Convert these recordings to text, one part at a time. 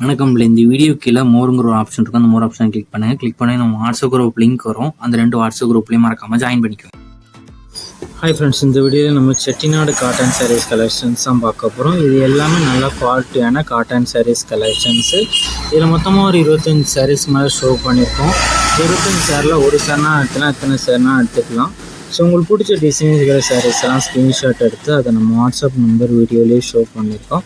வணக்கம். இந்த வீடியோ கீழே மோருங்கிற ஒரு ஆப்ஷன் இருக்கும். அந்த மோர் ஆப்ஷனை கிளிக் பண்ணுங்கள். கிளிக் பண்ணி நம்ம வாட்ஸ்அப் குரூப் லிங்க் வரும். அந்த 2 வாட்ஸ்அப் குரூப்லேயும் மறக்காமல் ஜாயின் பண்ணிக்கோங்க. ஹாய் ஃப்ரெண்ட்ஸ், இந்த வீடியோவில் நம்ம செட்டிநாடு காட்டன் சாரீஸ் கலெக்ஷன்ஸ் தான் பார்க்க போகிறோம். இது எல்லாமே நல்ல குவாலிட்டியான காட்டன் சாரீஸ் கலெக்ஷன்ஸு. இதில் மொத்தமாக ஒரு 25 சாரீஸ் மேலே ஷோ பண்ணியிருக்கோம். 25 சேரில் ஒரு சேர்னா எடுத்துக்கலாம், எத்தனை சேர்னா எடுத்துக்கலாம். ஸோ உங்களுக்கு பிடிச்ச டிசைன்ஸ் இருக்கிற சாரீஸ் எல்லாம் ஸ்க்ரீன்ஷாட் எடுத்து அதை நம்ம வாட்ஸ்அப் நம்பர் வீடியோலேயே ஷோ பண்ணியிருக்கோம்.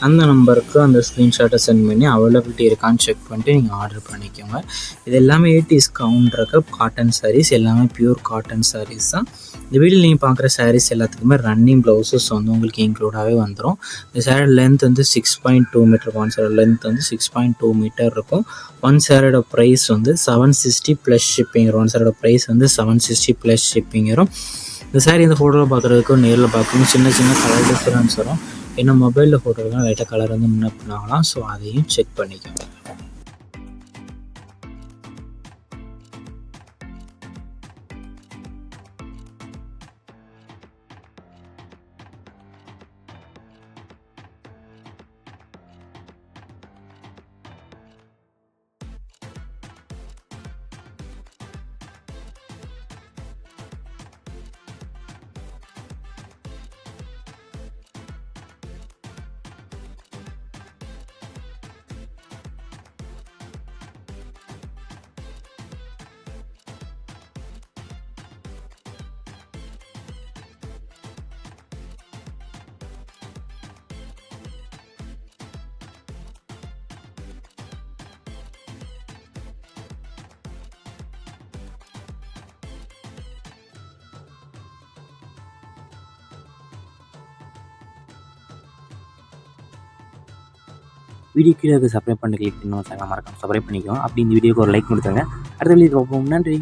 அந்த நம்பருக்கு அந்த ஸ்க்ரீன்ஷாட்டை சென்ட் பண்ணி அவைலபிலிட்டி இருக்கான்னு செக் பண்ணிட்டு நீங்கள் ஆர்டர் பண்ணிக்கோங்க. இது எல்லாமே 80s கவுண்டருக்கு காட்டன் சாரீஸ், எல்லாமே பியூர் காட்டன் சாரீஸ் தான். இந்த வீடியோவில் நீங்கள் பார்க்குற சாரீஸ் எல்லாத்துக்குமே ரன்னிங் ப்ளவுசஸ் வந்து உங்களுக்கு இன்க்ளூடாகவே வந்துடும். இந்த சாரோட லென்த் வந்து 6.2 மீட்டர், ஒன் சாரோட லென்த் வந்து 6.2 மீட்டர் இருக்கும். ஒன் சாரோட ப்ரைஸ் வந்து 760 ப்ளஸ் ஷிப்பிங் வரும். ஒன் சாரோட ப்ரைஸ் வந்து 760 ப்ளஸ் ஷிப்பிங் வரும். இந்த சாரீ இந்த ஃபோட்டோவில் பார்க்குறதுக்கும் நேரில் பார்க்கணும் சின்ன சின்ன கலர் டிஃப்ரென்ஸ் வரும். ஏன்னா மொபைலில் ஃபோட்டோலாம் லைட்டாக கலர் வந்து முன்ன பண்ணாங்களாம். ஸோ அதையும் செக் பண்ணிக்கோங்க. வீடியோ கீழே சப்ஸ்கிரைப் பண்ணி கிளிக் பண்ணி மறக்காம சப்ஸ்கிரைப் பண்ணிக்கோங்க. அப்படி இந்த வீடியோக்கு ஒரு லைக் கொடுத்துருங்க. அடுத்த வீடியோ பார்ப்போம். நன்றி.